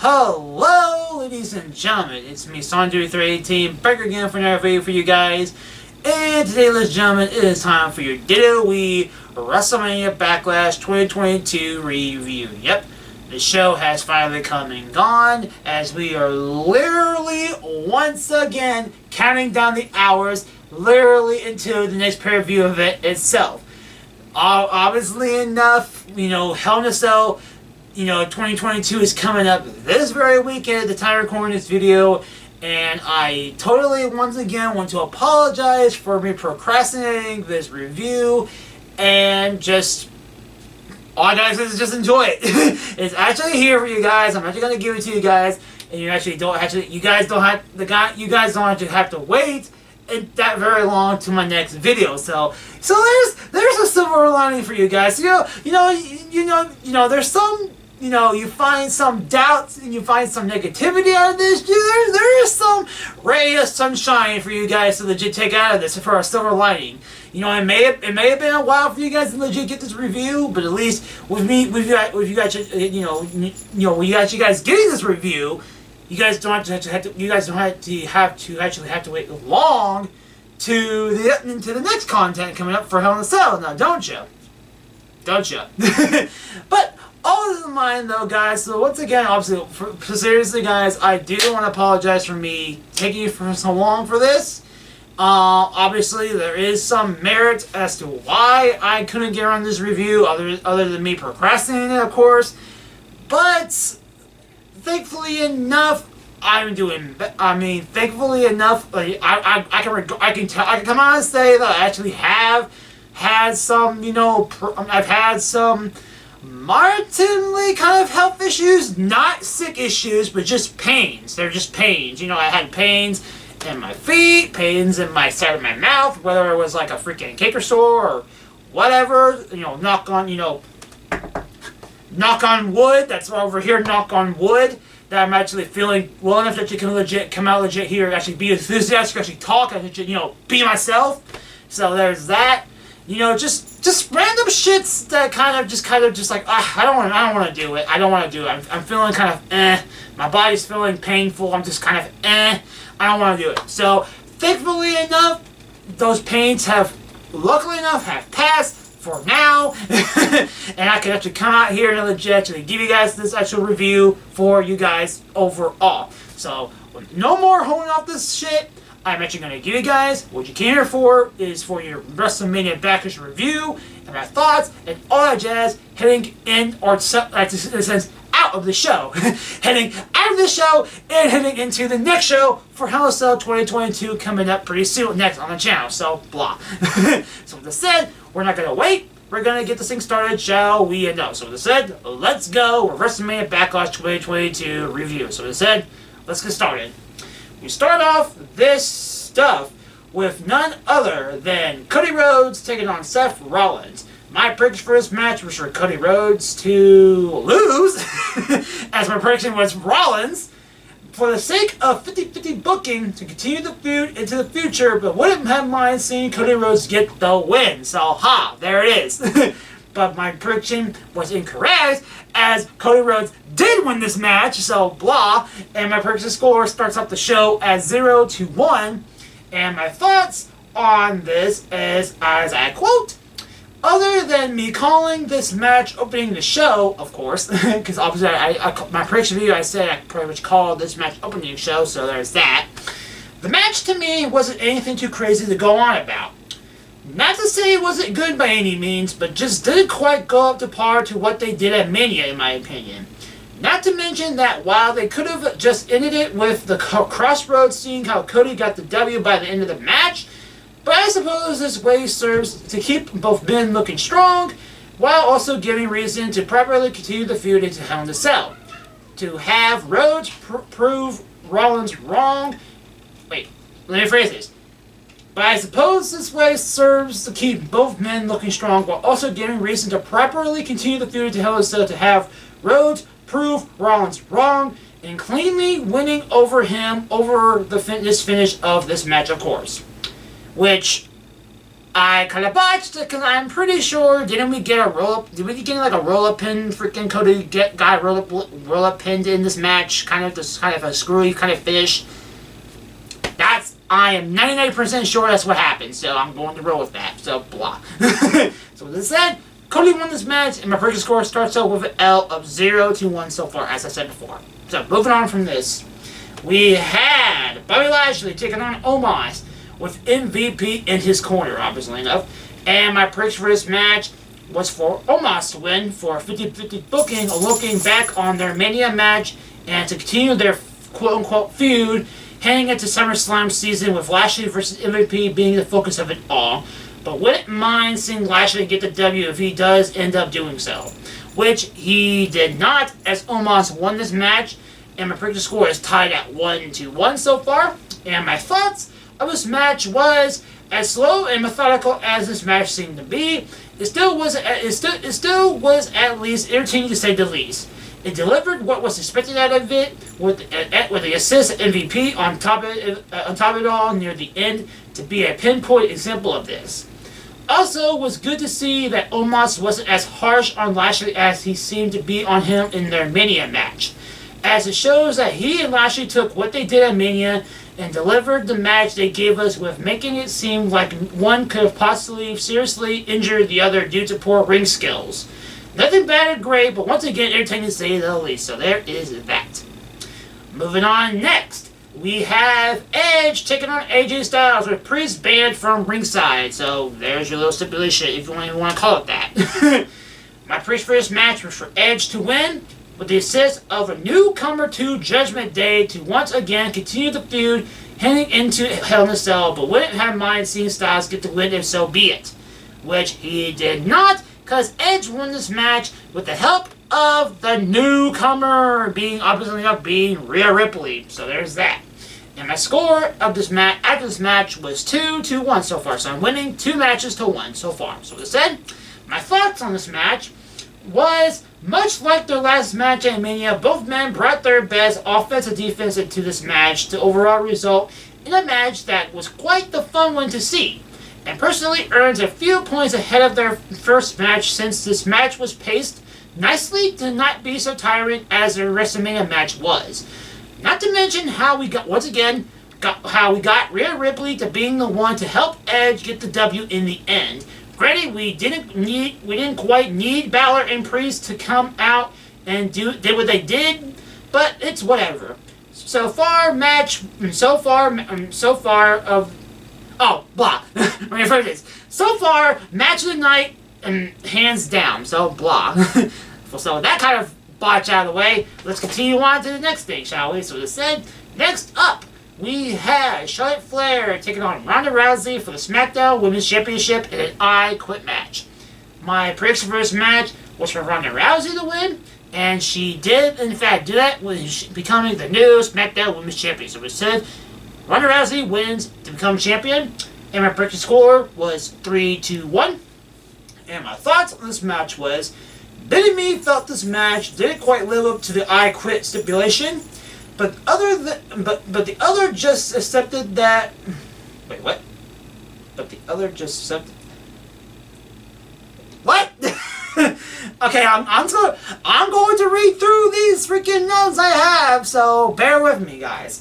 Hello, ladies and gentlemen. It's me, Sandu318, back again for another video for you guys. And today, ladies and gentlemen, it is time for your WWE WrestleMania Backlash 2022 review. Yep, the show has finally come and gone, as we are literally once again counting down the hours, literally into the next pay-per-view event itself. Obviously enough, Hell in a Cell. 2022 is coming up this very weekend at the time of recording this video, and I totally once again want to apologize for me procrastinating this review, and just all I gotta say is just enjoy it. It's actually here for you guys. I'm actually gonna give it to you guys, and you guys don't have to wait that very long to my next video. So there's a silver lining for you guys. There's some. You find some doubts and you find some negativity out of this. There is some ray of sunshine for you guys to legit take out of this for a silver lining. It may have been a while for you guys to legit get this review, but at least with you guys getting this review, you guys don't have to wait long to the next content coming up for Hell in a Cell. Now, don't you? But all this in mind, though, guys, so once again, obviously, seriously, guys, I do want to apologize for me taking you for so long for this. Obviously, there is some merit as to why I couldn't get on this review, other than me procrastinating, of course. But thankfully enough, thankfully enough, I can come out and say that I actually have had some, I've had some marginally kind of health issues, not sick issues, but just pains. They're just pains. I had pains in my feet, pains in my side of my mouth, whether it was like a freaking canker sore or whatever. Knock on wood. That's over here. Knock on wood. That I'm actually feeling well enough that you can come out legit here, actually be enthusiastic, actually talk, be myself. So there's that. Just random shits that kind of just like, I don't want to do it. I'm feeling kind of my body's feeling painful. I'm just kind of I don't want to do it. So thankfully enough, those pains luckily enough have passed for now, and I can actually come out here and legit actually give you guys this actual review for you guys overall. So no more holding off this shit. I'm actually going to give you guys what you came here for, is for your WrestleMania Backlash review and my thoughts and all that jazz heading in, or in a sense, out of the show. Heading out of the show and heading into the next show for Hell in a Cell 2022 coming up pretty soon next on the channel. So, blah. So with that said, we're not going to wait. We're going to get this thing started, shall we? And no. So with that said, let's go with WrestleMania Backlash 2022 review. So with that said, let's get started. We start off this stuff with none other than Cody Rhodes taking on Seth Rollins. My prediction for this match was for Cody Rhodes to lose, as my prediction was Rollins, for the sake of 50-50 booking to continue the feud into the future, but wouldn't have mind seeing Cody Rhodes get the win. So, there it is. But my prediction was incorrect, as Cody Rhodes did win this match, so blah. And my prediction score starts off the show as 0-1. And my thoughts on this is, as I quote, other than me calling this match opening the show, of course, because obviously my prediction video, I said I pretty much called this match opening show, so there's that. The match to me wasn't anything too crazy to go on about. Not to say it wasn't good by any means, but just didn't quite go up to par to what they did at Mania, in my opinion. Not to mention that while they could have just ended it with the crossroads, seeing how Cody got the W by the end of the match, but I suppose this way serves to keep both men looking strong, while also giving reason to properly continue the feud into Hell in a Cell. To have Rhodes prove Rollins wrong... Wait, let me phrase this. But I suppose this way serves to keep both men looking strong, while also giving reason to properly continue the feud to Hell in a Cell, to have Rhodes prove Rollins wrong, and cleanly winning over him over this finish of this match, of course. Which I kind of botched it because I'm pretty sure did we get a roll up pin? Freaking Cody got roll up pinned in this match, kind of a screwy kind of finish. I am 99% sure that's what happened, so I'm going to roll with that. So blah. So with that said, Cody won this match, and my prediction score starts out with an L of 0-1 so far, as I said before. So moving on from this, we had Bobby Lashley taking on Omos with MVP in his corner, obviously enough. And my prediction for this match was for Omos to win for a 50-50 booking, looking back on their Mania match and to continue their quote-unquote feud heading into SummerSlam season with Lashley versus MVP being the focus of it all. But wouldn't mind seeing Lashley get the W if he does end up doing so. Which he did not, as Omos won this match, and my prediction score is tied at 1-1 so far. And my thoughts of this match was, as slow and methodical as this match seemed to be, it still was at least entertaining to say the least. It delivered what was expected out of it, with the assist MVP on top of it all near the end to be a pinpoint example of this. Also, it was good to see that Omos wasn't as harsh on Lashley as he seemed to be on him in their Mania match, as it shows that he and Lashley took what they did at Mania and delivered the match they gave us, with making it seem like one could have possibly seriously injured the other due to poor ring skills. Nothing bad or great, but once again entertaining to say the least, so there is that. Moving on next, we have Edge taking on AJ Styles with Priest banned from ringside, so there's your little stipulation if you even want to call it that. My Priest for this match was for Edge to win, with the assist of a newcomer to Judgment Day to once again continue the feud heading into Hell in a Cell, but wouldn't have mind seeing Styles get the win if so be it. Which he did not, because Edge won this match with the help of the newcomer, being obviously enough being Rhea Ripley. So there's that. And my score of this match after this match was 2-1 so far. So I'm winning 2 matches to 1 so far. So as I said, my thoughts on this match was, much like their last match at Mania, both men brought their best offense and defense into this match to overall result in a match that was quite the fun one to see, and personally earns a few points ahead of their first match, since this match was paced nicely to not be so tiring as their WrestleMania match was. Not to mention how we got Rhea Ripley to being the one to help Edge get the W in the end. Granted, we didn't quite need Balor and Priest to come out and did what they did, but it's whatever. So far of match of the night, and hands down. So blah. So with that kind of botch out of the way, let's continue on to the next thing, shall we? So as I said, next up, we had Charlotte Flair taking on Ronda Rousey for the Smackdown Women's Championship in an I Quit match. My prediction for this match was for Ronda Rousey to win, and she did, in fact, do that with becoming the new SmackDown Women's Champion. So it said Ronda Rousey wins to become champion, and my prediction score was 3-1. And my thoughts on this match was, Bit of me felt this match didn't quite live up to the I Quit stipulation. But the other just accepted that. Wait, what? But the other just accepted. What? Okay, I'm going to read through these freaking notes I have, so bear with me, guys.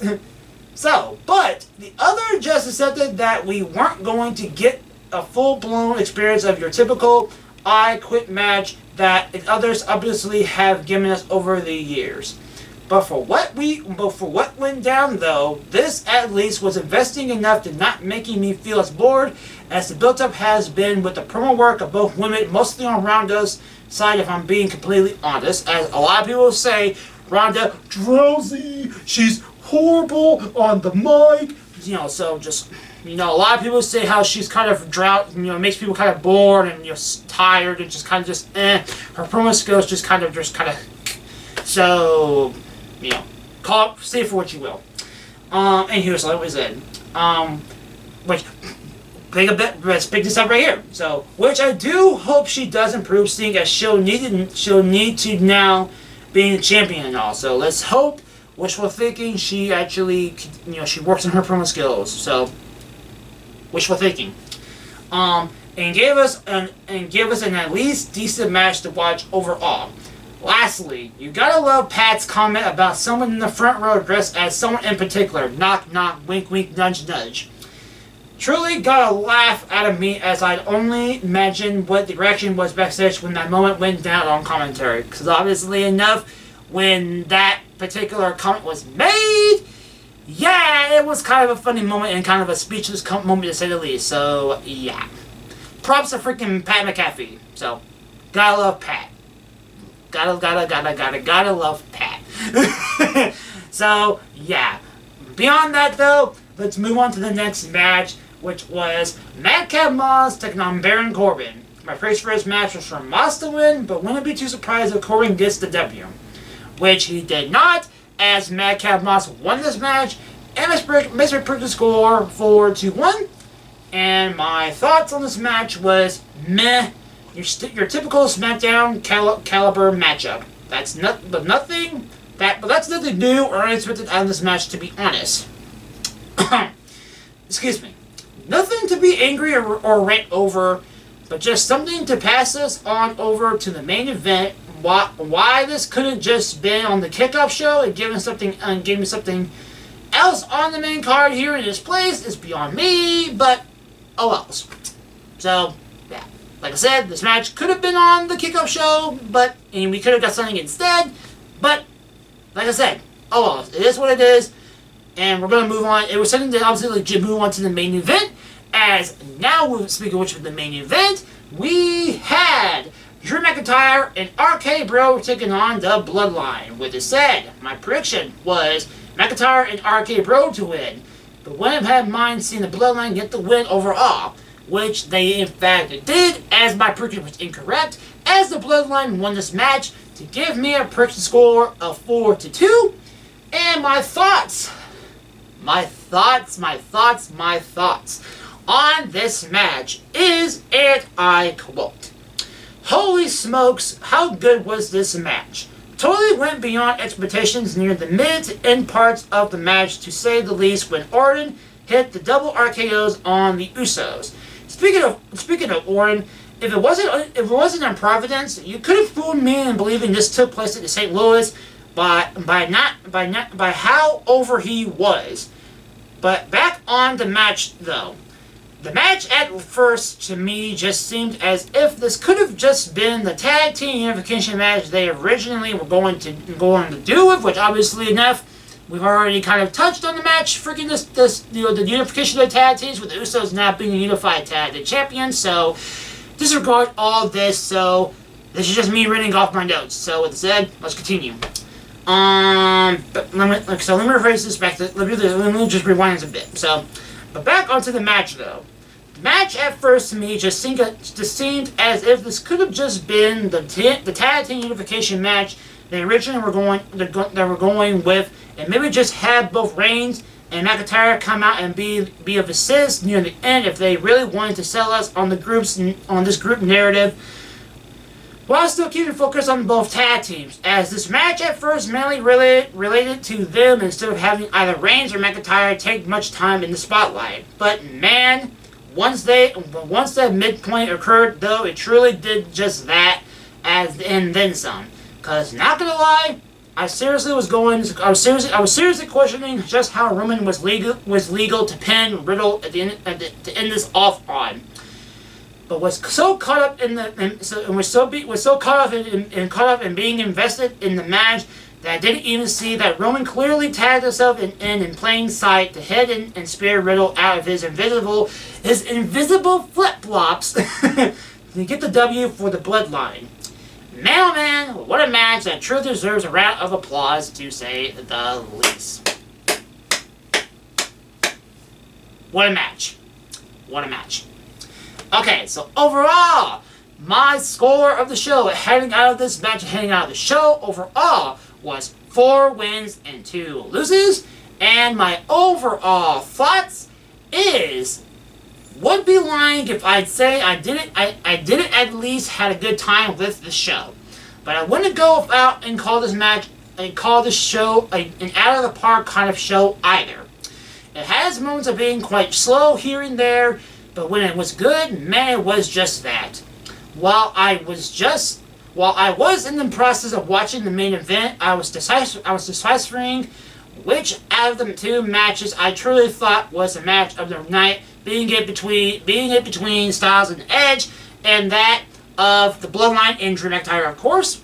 But the other just accepted that we weren't going to get a full-blown experience of your typical I Quit match that others obviously have given us over the years. But for what went down, though, this at least was investing enough to not making me feel as bored as the build-up has been with the promo work of both women, mostly on Ronda's side, if I'm being completely honest. As a lot of people say, Ronda, drowsy, she's horrible on the mic. A lot of people say how she's kind of makes people kind of bored and tired and just her promo skills just kind of. So, say it for what you will. And here's like I said. Let's pick this up right here. So, which I do hope she does improve, seeing as she'll need to now being the champion and all. So let's hope, wishful thinking, she actually, she works on her promo skills. So, wishful thinking. And give us an at least decent match to watch overall. Lastly, you gotta love Pat's comment about someone in the front row dressed as someone in particular. Knock, knock, wink, wink, nudge, nudge. Truly got a laugh out of me as I'd only imagine what the reaction was backstage when that moment went down on commentary. Because obviously enough, when that particular comment was made, yeah, it was kind of a funny moment and kind of a speechless moment to say the least. So, yeah. Props to freaking Pat McAfee. So, gotta love Pat. Gotta love Pat. So, yeah. Beyond that, though, let's move on to the next match, which was Madcap Moss taking on Baron Corbin. My praise for his match was for Moss to win, but wouldn't be too surprised if Corbin gets the W. Which he did not, as Madcap Moss won this match, and Mr. Prick the score 4-1. And my thoughts on this match was meh. Your typical Smackdown caliber matchup. That's nothing new or unexpected out of this match, to be honest. Excuse me. Nothing to be angry or rant over, but just something to pass us on over to the main event. Why this couldn't just been on the kickoff show and give me something else on the main card here in this place is beyond me, but oh well. So, yeah. Like I said, this match could have been on the kickoff show, and we could have got something instead, but, like I said, oh well. It is what it is, and we're going to move on. It was something to obviously legit move on to the main event, as now, speaking of which, with the main event, we had Drew McIntyre and RK Bro taking on the Bloodline. With it said, my prediction was McIntyre and RK Bro to win, but wouldn't have had mind seeing the Bloodline get the win overall, which they in fact did, as my prediction was incorrect, as the Bloodline won this match to give me a prediction score of 4-2. And my thoughts on this match is, and I quote, "Holy smokes, how good was this match? Totally went beyond expectations near the mid to end parts of the match, to say the least, when Orton hit the double RKOs on the Usos. Speaking of Orton, if it wasn't on Providence, you could have fooled me in believing this took place at the St. Louis by how over he was. But back on the match though. The match at first, to me, just seemed as if this could have just been the tag team unification match they originally were going to do with, which obviously enough, we've already kind of touched on the match, freaking the unification of the tag teams, with the Usos not being a unified tag team champions. So disregard all this. So this is just me reading off my notes. So with that said, let's continue. Let me rephrase this back. Let me just rewind this a bit. So, but back onto the match though. The match at first to me just seemed as if this could have just been the tag team unification match they originally were going with, and maybe just have both Reigns and McIntyre come out and be of assist near the end if they really wanted to sell us on this group narrative, while still keeping focus on both tag teams, as this match at first mainly related to them instead of having either Reigns or McIntyre take much time in the spotlight. But man, once that midpoint occurred, though, it truly did just that, and then some. Cause not gonna lie, I was seriously questioning just how Roman was legal to pin Riddle to end this off on. But was so caught up in being invested in the match that I didn't even see that Roman clearly tagged himself in plain sight to head in and spear Riddle out of his invisible flip-flops to get the W for the Bloodline. Man, oh man, what a match that truly deserves a round of applause, to say the least. What a match. What a match. Okay, so overall, my score of the show heading out of this match, heading out of the show overall, was 4 wins and 2 loses. And my overall thoughts is, would be lying if I'd say I didn't at least had a good time with the show. But I wouldn't go out and call this match and call this show an out of the park kind of show either. It has moments of being quite slow here and there, but when it was good, man, it was just that. While I was in the process of watching the main event, I was deciphering which out of the two matches I truly thought was the match of the night, being it between Styles and Edge, and that of the Bloodline and Drew McIntyre, of course.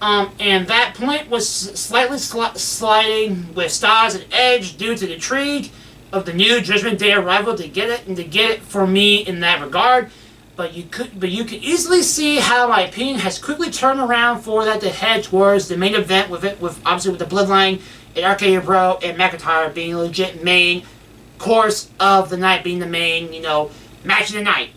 And that point was slightly sliding with Styles and Edge due to the intrigue of the new Judgment Day arrival to get it for me in that regard. But you could easily see how my opinion has quickly turned around for that to head towards the main event with obviously the Bloodline and RK Bro and McIntyre being a legit main course of the night, being the main, match of the night.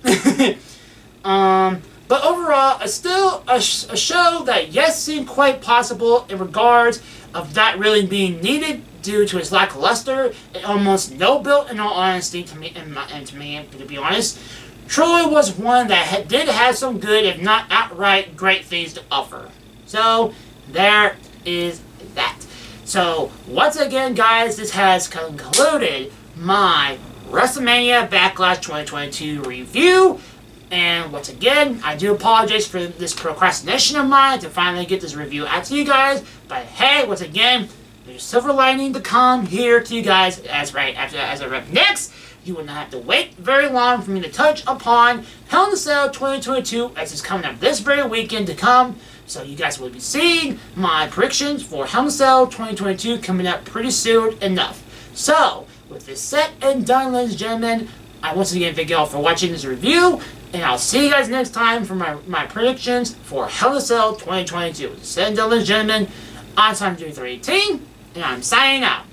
But overall, it's still a show that yes seemed quite possible in regards of not really being needed due to its lackluster and almost no build. In all honesty, to be honest, truly was one that did have some good, if not outright great things to offer. So there is that. So once again, guys, this has concluded my WrestleMania Backlash 2022 review. And once again, I do apologize for this procrastination of mine to finally get this review out to you guys. But hey, once again, there's a silver lining to come here to you guys. As I rep next, you will not have to wait very long for me to touch upon Hell in a Cell 2022 as it's coming up this very weekend to come. So you guys will be seeing my predictions for Hell in a Cell 2022 coming up pretty soon enough. So, with this said and done, ladies and gentlemen, I once again thank you all for watching this review, and I'll see you guys next time for my predictions for Hell in a Cell 2022. With this said and done, ladies and gentlemen, I'm Simon 318, and I'm signing out.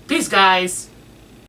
Peace, guys.